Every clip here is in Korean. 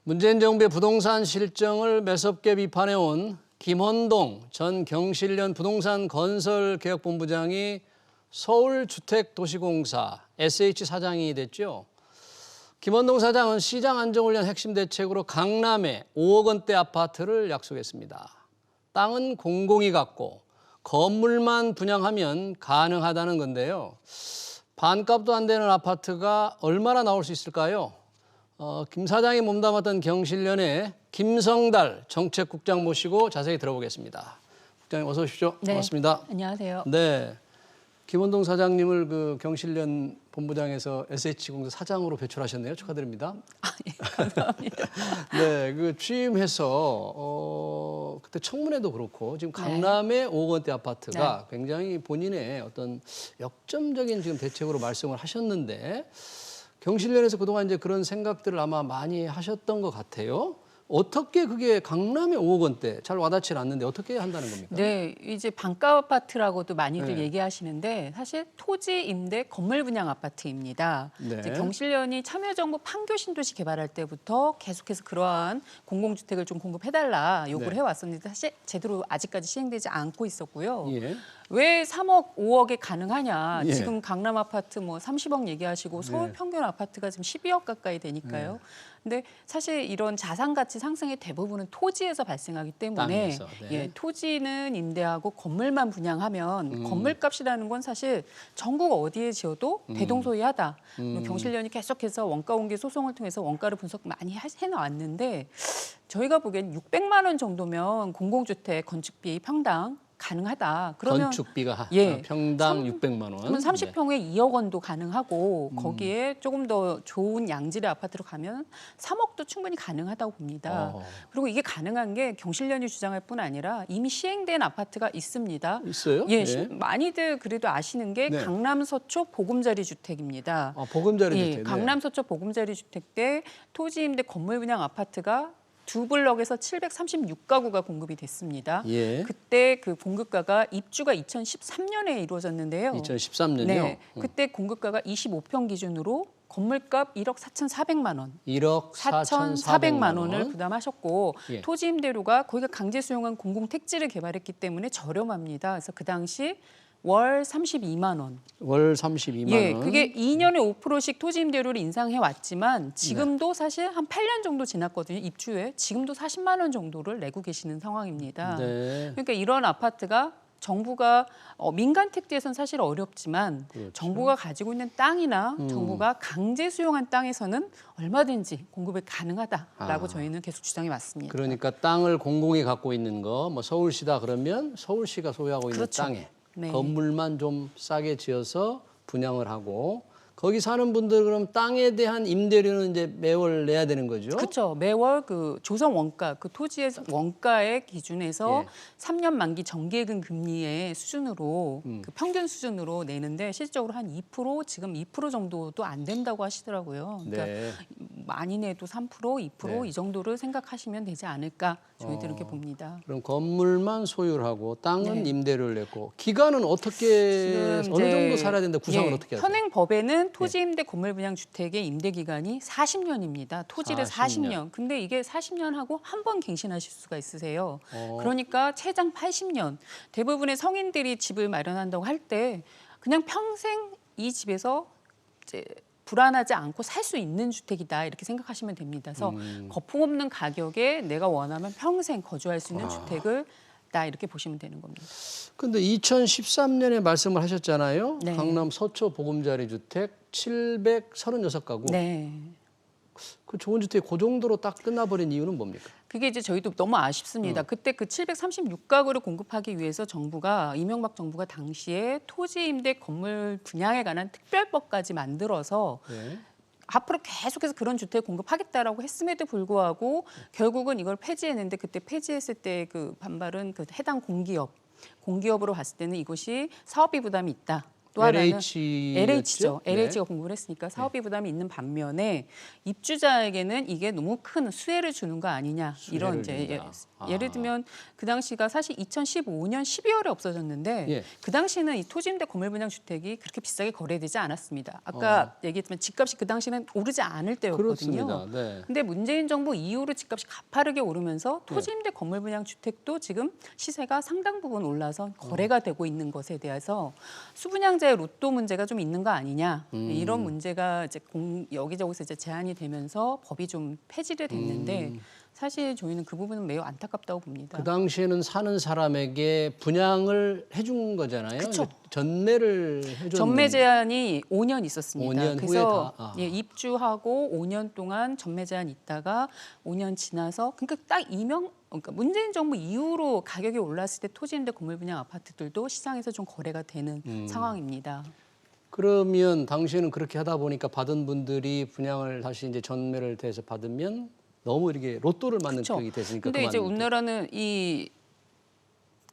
문재인 정부의 부동산 실정을 매섭게 비판해온 김헌동 전 경실련 부동산 건설개혁본부장이 서울주택도시공사 SH 사장이 됐죠. 김헌동 사장은 시장 안정을 위한 핵심 대책으로 강남에 5억 원대 아파트를 약속했습니다. 땅은 공공이 갖고 건물만 분양하면 가능하다는 건데요. 반값도 안 되는 아파트가 얼마나 나올 수 있을까요? 김 사장이 몸담았던 경실련의 김성달 정책국장 모시고 자세히 들어보겠습니다. 국장님 어서 오십시오. 네, 반갑습니다. 안녕하세요. 네, 김헌동 사장님을 그 경실련 본부장에서 SH공사 사장으로 배출하셨네요. 축하드립니다. 예, 감사합니다. 네, 그 취임해서 그때 청문회도 그렇고 지금 강남의 5억 원대 아파트가 굉장히 본인의 어떤 역점적인 지금 대책으로 말씀을 하셨는데 경실련에서 그동안 이제 그런 생각들을 아마 많이 하셨던 것 같아요. 어떻게 그게 강남의 5억 원대 잘 와닿지 않는데 어떻게 한다는 겁니까? 네, 이제 반가 아파트라고도 많이들 네. 얘기하시는데 사실 토지 임대 건물 분양 아파트입니다. 네. 이제 경실련이 참여정부 판교 신도시 개발할 때부터 계속해서 그러한 공공주택을 좀 공급해달라 요구를 네. 해왔었는데 사실 제대로 아직까지 시행되지 않고 있었고요. 예. 왜 3억, 5억에 가능하냐? 예. 지금 강남 아파트 뭐 30억 얘기하시고 서울 네. 평균 아파트가 지금 12억 가까이 되니까요. 네. 근데 사실 이런 자산 가치 상승의 대부분은 토지에서 발생하기 때문에 땅에서, 네. 예, 토지는 임대하고 건물만 분양하면 건물값이라는 건 사실 전국 어디에 지어도 대동소이하다. 그리고 경실련이 계속해서 원가 공개 소송을 통해서 원가를 분석 많이 해나왔는데 저희가 보기엔 600만 원 정도면 공공주택 건축비 평당 가능하다. 그러면 건축비가 예. 평당 600만 원. 그러면 30평에 2억 원도 가능하고 거기에 조금 더 좋은 양질의 아파트로 가면 3억도 충분히 가능하다고 봅니다. 그리고 이게 가능한 게 경실련이 주장할 뿐 아니라 이미 시행된 아파트가 있습니다. 있어요? 예, 예. 많이들 그래도 아시는 게 네. 강남 서초 보금자리 주택입니다. 보금자리 예, 주택. 네. 강남 서초 보금자리 주택 때 토지 임대 건물 분양 아파트가 두 블럭에서 736가구가 공급이 됐습니다. 예. 그때 그 공급가가 입주가 2013년에 이루어졌는데요. 2013년이요? 네, 그때 공급가가 25평 기준으로 건물값 1억 4,400만 원. 1억 4,400만 원을 부담하셨고 예. 토지 임대료가 거기가 강제 수용한 공공 택지를 개발했기 때문에 저렴합니다. 그래서 그 당시 월 32만 원. 월 32만 예, 원. 그게 2년에 5%씩 토지 임대료를 인상해 왔지만 지금도 사실 한 8년 정도 지났거든요. 입주에 지금도 40만 원 정도를 내고 계시는 상황입니다. 네. 그러니까 이런 아파트가 정부가 민간 택지에서는 사실 어렵지만 그렇죠. 정부가 가지고 있는 땅이나 정부가 강제 수용한 땅에서는 얼마든지 공급이 가능하다라고 저희는 계속 주장해 왔습니다. 그러니까 땅을 공공이 갖고 있는 거, 뭐 서울시다 그러면 서울시가 소유하고 있는 그렇죠. 땅에 네. 건물만 좀 싸게 지어서 분양을 하고 거기 사는 분들 그럼 땅에 대한 임대료는 이제 매월 내야 되는 거죠? 그렇죠. 매월 그 조성 원가, 그 토지의 원가의 기준에서 예. 3년 만기 정기예금 금리의 수준으로 그 평균 수준으로 내는데 실질적으로 한 2% 지금 2% 정도도 안 된다고 하시더라고요. 그러니까 네. 많이 내도 3%, 2% 네. 이 정도를 생각하시면 되지 않을까 저희들은 이렇게 봅니다. 그럼 건물만 소유를 하고 땅은 네. 임대료를 냈고 기간은 어떻게 지금 어느 이제, 정도 살아야 된다 구상을 예, 어떻게 하세요? 현행 법에는 토지 임대 건물 분양 주택의 임대 기간이 40년입니다. 토지를 40년. 근데 이게 40년 하고 한 번 갱신하실 수가 있으세요. 그러니까 최장 80년. 대부분의 성인들이 집을 마련한다고 할 때 그냥 평생 이 집에서 이제 불안하지 않고 살 수 있는 주택이다 이렇게 생각하시면 됩니다. 그래서 거품 없는 가격에 내가 원하면 평생 거주할 수 있는 주택을 다 이렇게 보시면 되는 겁니다. 근데 2013년에 말씀을 하셨잖아요. 네. 강남 서초 보금자리 주택 736가구. 네. 그 좋은 주택이 그 정도로 딱 끝나버린 이유는 뭡니까? 그게 이제 저희도 너무 아쉽습니다. 그때 그 736가구를 공급하기 위해서 정부가 이명박 정부가 당시에 토지 임대 건물 분양에 관한 특별법까지 만들어서 네. 앞으로 계속해서 그런 주택 공급하겠다라고 했음에도 불구하고 결국은 이걸 폐지했는데 그때 폐지했을 때 그 반발은 그 해당 공기업으로 봤을 때는 이것이 사업비 부담이 있다. 또 하나는 LH죠. 네. LH가 공급을 했으니까 사업비 부담이 있는 반면에 입주자에게는 이게 너무 큰 수혜를 주는 거 아니냐 이런 이제 예를 들면 그 당시가 사실 2015년 12월에 없어졌는데 예. 그 당시는 이 토지임대 건물분양 주택이 그렇게 비싸게 거래되지 않았습니다. 아까 얘기했지만 집값이 그 당시는 오르지 않을 때였거든요. 그렇습니다. 네. 근데 문재인 정부 이후로 집값이 가파르게 오르면서 토지임대 건물분양 주택도 지금 시세가 상당 부분 올라서 거래가 되고 있는 것에 대해서 수분양자의 로또 문제가 좀 있는 거 아니냐 이런 문제가 이제 여기저기서 이제 제한이 되면서 법이 좀 폐지를 됐는데 사실 저희는 그 부분은 매우 안타깝다고 봅니다. 그 당시에는 사는 사람에게 분양을 해준 거잖아요. 그쵸. 전매를 해줬는데. 전매 제한이 5년 있었습니다. 5년 그래서 후에 다. 예, 입주하고 5년 동안 전매 제한 있다가 5년 지나서 그러니까 딱 그러니까 문재인 정부 이후로 가격이 올랐을 때 토지임대 건물 분양 아파트들도 시장에서 좀 거래가 되는 상황입니다. 그러면 당시에는 그렇게 하다 보니까 받은 분들이 분양을 다시 이제 전매를 돼서 받으면 너무 이렇게 로또를 맞는 그렇죠. 격이 됐으니까. 근데 이제 그만둔 우리나라는 이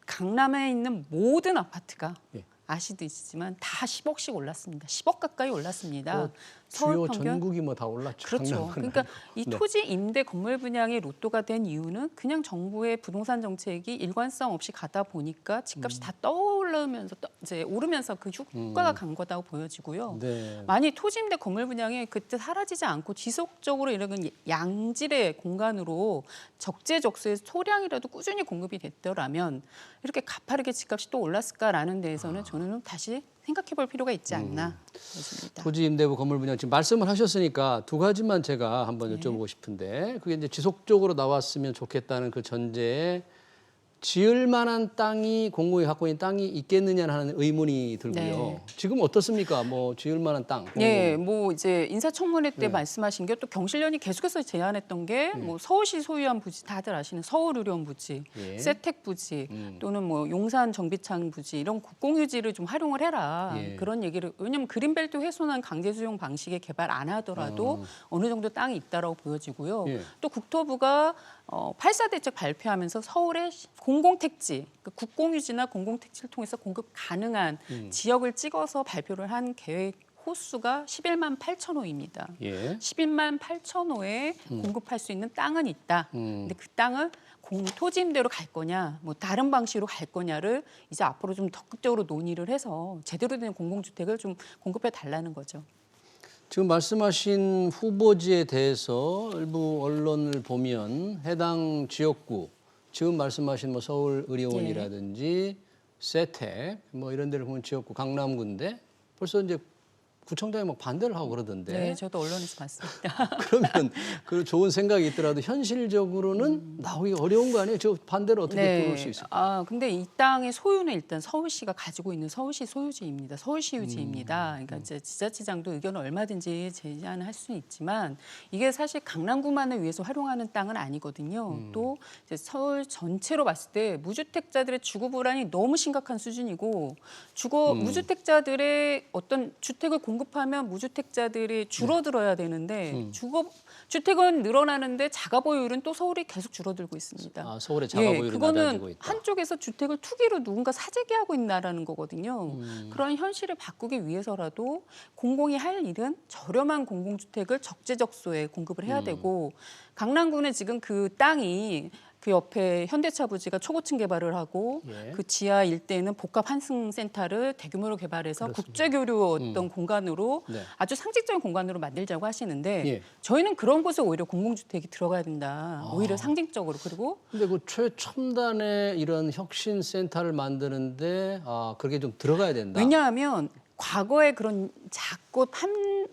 강남에 있는 모든 아파트가 예. 아시듯이지만 다 10억씩 올랐습니다. 10억 가까이 올랐습니다. 주요 전국이 뭐 다 올랐죠. 그렇죠. 강남은 그러니까 아니고. 이 네. 토지 임대 건물 분양이 로또가 된 이유는 그냥 정부의 부동산 정책이 일관성 없이 가다 보니까 집값이 다 떠오르면서 이제 오르면서 그 효과가 간 거다고 보여지고요. 네. 만약 토지 임대 건물 분양이 그때 사라지지 않고 지속적으로 이런 양질의 공간으로 적재적소에 소량이라도 꾸준히 공급이 됐더라면 이렇게 가파르게 집값이 또 올랐을까라는 데에서는 저는 다시 생각해볼 필요가 있지 않나 보십니다. 토지 임대부 건물 분양 지금 말씀을 하셨으니까 두 가지만 제가 한번 네. 여쭤보고 싶은데 그게 이제 지속적으로 나왔으면 좋겠다는 그 전제에 지을 만한 땅이 공공이 갖고 있는 땅이 있겠느냐는 의문이 들고요. 네. 지금 어떻습니까? 뭐 지을 만한 땅. 네, 뭐 이제 인사청문회 때 네. 말씀하신 게 또 경실련이 계속해서 제안했던 게 뭐 서울시 소유한 부지 다들 아시는 서울의료원 부지, 예. 세택 부지 또는 뭐 용산 정비창 부지 이런 국공유지를 좀 활용을 해라 예. 그런 얘기를 왜냐하면 그린벨트 훼손한 강제 수용 방식의 개발 안 하더라도 어느 정도 땅이 있다라고 보여지고요. 예. 또 국토부가 8사 대책 발표하면서 서울의 공공택지, 그 국공유지나 공공택지를 통해서 공급 가능한 지역을 찍어서 발표를 한 계획 호수가 11만 8천 호입니다. 예. 11만 8천 호에 공급할 수 있는 땅은 있다. 근데 그 땅을 토지임대로 갈 거냐, 뭐 다른 방식으로 갈 거냐를 이제 앞으로 좀 적극적으로 논의를 해서 제대로 된 공공주택을 좀 공급해 달라는 거죠. 지금 말씀하신 후보지에 대해서 일부 언론을 보면 해당 지역구 지금 말씀하신 뭐 서울의료원이라든지 세택 뭐 이런 데를 보면 지역구 강남구인데 벌써 이제 구청장이 막 반대를 하고 그러던데. 네, 저도 언론에서 봤습니다. 그러면 그 좋은 생각이 있더라도 현실적으로는 나오기 어려운 거 아니에요? 저 반대를 어떻게 뚫을 수 있을까요? 근데 이 땅의 소유는 일단 서울시가 가지고 있는 서울시 소유지입니다. 서울시 유지입니다. 그러니까 이제 지자체장도 의견을 얼마든지 제안할 수는 있지만 이게 사실 강남구만을 위해서 활용하는 땅은 아니거든요. 또 이제 서울 전체로 봤을 때 무주택자들의 주거 불안이 너무 심각한 수준이고 무주택자들의 어떤 주택을 공급하면 무주택자들이 줄어들어야 되는데 주택은 늘어나는데 자가 보유율은 또 서울이 계속 줄어들고 있습니다. 아, 서울의 자가 보유율이 그거는 낮아지고 있다. 한쪽에서 주택을 투기로 누군가 사재기 하고 있나라는 거거든요. 그런 현실을 바꾸기 위해서라도 공공이 할 일은 저렴한 공공주택을 적재적소에 공급을 해야 되고 강남구는 지금 그 땅이 그 옆에 현대차 부지가 초고층 개발을 하고 예. 그 지하 일대에는 복합 환승센터를 대규모로 개발해서 국제교류 어떤 공간으로 네. 아주 상징적인 공간으로 만들자고 하시는데 예. 저희는 그런 곳에 오히려 공공주택이 들어가야 된다. 오히려 상징적으로. 그리고 근데 그 최첨단의 이런 혁신센터를 만드는데 그렇게 좀 들어가야 된다. 왜냐하면 과거에 그런 작고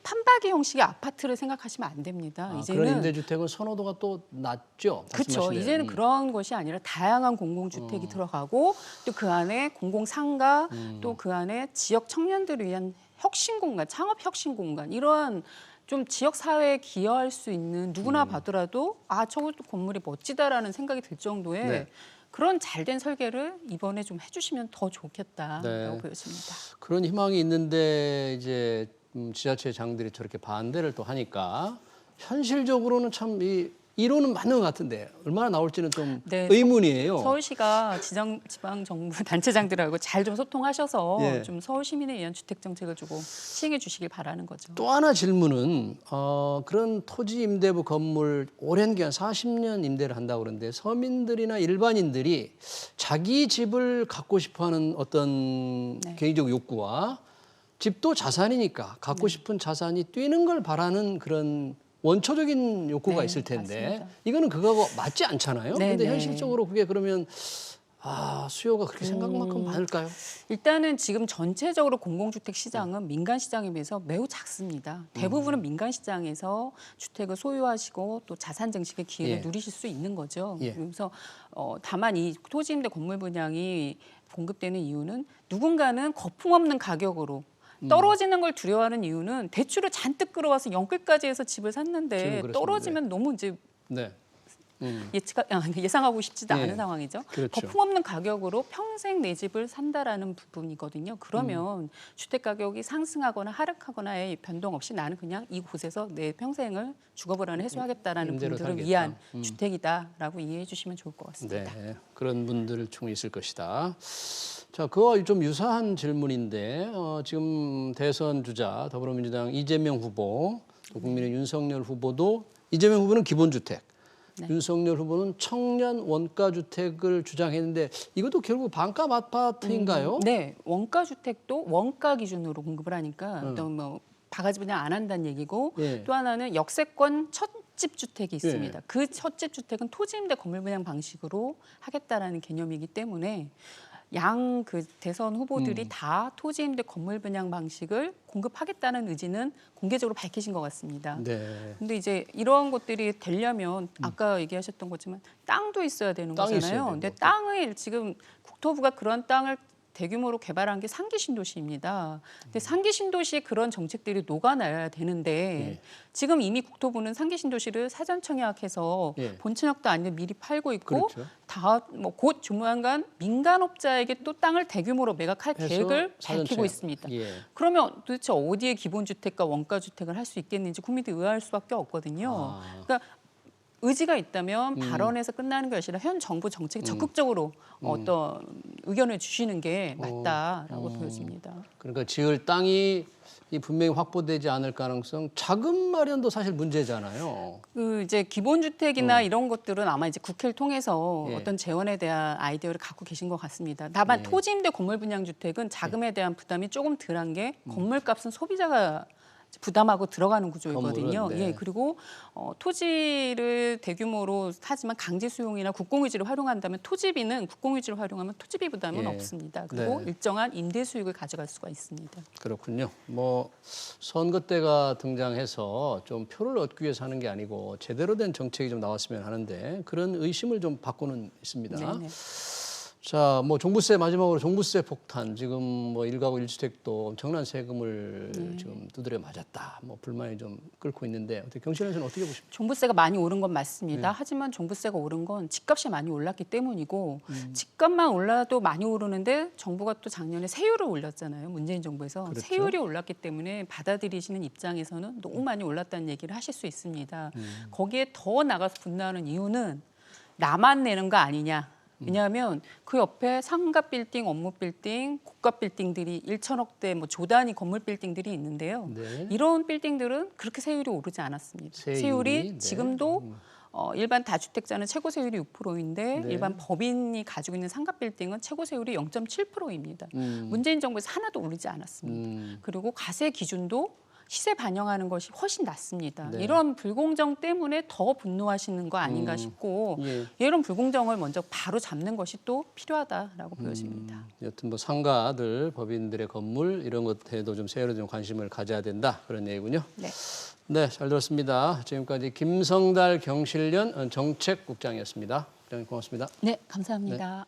판박이 형식의 아파트를 생각하시면 안 됩니다. 그런 임대주택은 선호도가 또 낮죠. 그렇죠. 말씀하신 이제는 대로. 그런 것이 아니라 다양한 공공주택이 들어가고 또 그 안에 공공상가 또 그 안에 지역 청년들을 위한 혁신 공간, 창업 혁신 공간 이러한 좀 지역 사회에 기여할 수 있는 누구나 봐더라도 저거 건물이 멋지다라는 생각이 들 정도의 네. 그런 잘된 설계를 이번에 좀 해주시면 더 좋겠다라고 네. 보여집니다. 그런 희망이 있는데 이제 지자체장들이 저렇게 반대를 또 하니까 현실적으로는 참 이 이론은 맞는 것 같은데 얼마나 나올지는 좀 네, 의문이에요. 서울시가 지방 정부 단체장들하고 잘 좀 소통하셔서 예. 좀 서울 시민을 위한 주택 정책을 조금 시행해 주시길 바라는 거죠. 또 하나 질문은 그런 토지 임대부 건물 오랜 기간 40년 임대를 한다고 그러는데 서민들이나 일반인들이 자기 집을 갖고 싶어하는 어떤 네. 개인적 욕구와 집도 자산이니까 갖고 싶은 자산이 뛰는 걸 바라는 그런 원초적인 욕구가 네, 있을 텐데 맞습니다. 이거는 그거하고 맞지 않잖아요. 네, 그런데 네. 현실적으로 그게 그러면 수요가 그렇게 생각만큼 많을까요? 일단은 지금 전체적으로 공공주택 시장은 민간 시장에 비해서 매우 작습니다. 대부분은 민간 시장에서 주택을 소유하시고 또 자산 증식의 기회를 예. 누리실 수 있는 거죠. 예. 그래서 다만 이 토지임대 건물 분양이 공급되는 이유는 누군가는 거품 없는 가격으로 떨어지는 걸 두려워하는 이유는 대출을 잔뜩 끌어와서 연끌까지 해서 집을 지금 샀는데 그렇습니다. 떨어지면 너무 이제 네. 예상하고 싶지도 예. 않은 상황이죠. 그렇죠. 거품 없는 가격으로 평생 내 집을 산다라는 부분이거든요. 그러면 주택 가격이 상승하거나 하락하거나의 변동 없이 나는 그냥 이곳에서 내 평생을 주거불안을 해소하겠다라는 임대로 분들을 살겠다. 위한 주택이다라고 이해해 주시면 좋을 것 같습니다. 네, 그런 분들 충분히 있을 것이다. 자, 그와 좀 유사한 질문인데 지금 대선 주자 더불어민주당 이재명 후보, 또 국민의 윤석열 후보도 이재명 후보는 기본주택, 네. 윤석열 후보는 청년 원가주택을 주장했는데 이것도 결국 반값 아파트인가요? 네, 원가 주택도 원가 기준으로 공급을 하니까 어떤 뭐 바가지 분양 안 한다는 얘기고 예. 또 하나는 역세권 첫집 주택이 있습니다. 예. 그 첫집 주택은 토지임대 건물 분양 방식으로 하겠다라는 개념이기 때문에 양 그 대선 후보들이 다 토지임대 건물 분양 방식을 공급하겠다는 의지는 공개적으로 밝히신 것 같습니다. 네. 근데 이제 이러한 것들이 되려면 아까 얘기하셨던 것처럼 땅도 있어야 되는 땅이 있어야 거잖아요. 되고. 근데 땅을 지금 국토부가 그런 땅을 대규모로 개발한 게 상기 신도시입니다. 근데 상기 신도시에 그런 정책들이 녹아나야 되는데 예. 지금 이미 국토부는 상기 신도시를 사전 청약해서 예. 본청약도 아닌데 미리 팔고 있고 그렇죠. 다 뭐 곧 조만간 민간업자에게 또 땅을 대규모로 매각할 해서 계획을 사전 밝히고 청약. 있습니다. 예. 그러면 도대체 어디에 기본주택과 원가주택을 할 수 있겠는지 국민들이 의아할 수밖에 없거든요. 그러니까 의지가 있다면 발언에서 끝나는 것이 아니라 현 정부 정책에 적극적으로 어떤 의견을 주시는 게 맞다라고 보여집니다. 그러니까 지을 땅이 분명히 확보되지 않을 가능성, 자금 마련도 사실 문제잖아요. 그 이제 기본주택이나 이런 것들은 아마 이제 국회를 통해서 예. 어떤 재원에 대한 아이디어를 갖고 계신 것 같습니다. 다만 예. 토지임대 건물 분양 주택은 자금에 대한 부담이 조금 덜한 게 건물값은 소비자가 부담하고 들어가는 구조이거든요. 건물은, 네. 예, 그리고 토지를 대규모로 하지만 강제 수용이나 국공유지를 활용한다면 토지비는 국공유지를 활용하면 토지비 부담은 예. 없습니다. 그리고 네. 일정한 임대 수익을 가져갈 수가 있습니다. 그렇군요. 뭐 선거 때가 등장해서 좀 표를 얻기 위해서 하는 게 아니고 제대로 된 정책이 좀 나왔으면 하는데 그런 의심을 좀 받고는 있습니다. 네네. 자, 뭐 종부세 마지막으로 종부세 폭탄 지금 뭐 1가구 1주택도 엄청난 세금을 지금 두드려 맞았다. 뭐 불만이 좀 끓고 있는데 어떻게 경실련에서는 어떻게 보십니까? 종부세가 많이 오른 건 네. 맞습니다. 하지만 종부세가 오른 건 집값이 많이 올랐기 때문이고 집값만 올라도 많이 오르는데 정부가 또 작년에 세율을 올렸잖아요. 문재인 정부에서 그렇죠. 세율이 올랐기 때문에 받아들이시는 입장에서는 너무 많이 올랐다는 얘기를 하실 수 있습니다. 거기에 더 나가서 분노하는 이유는 나만 내는 거 아니냐. 왜냐하면 그 옆에 상가 빌딩, 업무 빌딩, 고가 빌딩들이 1천억대 뭐 조단위 건물 빌딩들이 있는데요. 네. 이런 빌딩들은 그렇게 세율이 오르지 않았습니다. 세율이, 네. 지금도 일반 다주택자는 최고 세율이 6%인데 네. 일반 법인이 가지고 있는 상가 빌딩은 최고 세율이 0.7%입니다. 음. 문재인 정부에서 하나도 오르지 않았습니다. 그리고 과세 기준도 시세 반영하는 것이 훨씬 낮습니다. 네. 이런 불공정 때문에 더 분노하시는 거 아닌가 싶고 예. 이런 불공정을 먼저 바로 잡는 것이 또 필요하다라고 보여집니다. 여튼 뭐 상가들, 법인들의 건물 이런 것에도 좀 세율에 좀 관심을 가져야 된다 그런 얘기군요. 네. 네, 잘 들었습니다. 지금까지 김성달 경실련 정책국장이었습니다. 국장님 고맙습니다. 네, 감사합니다.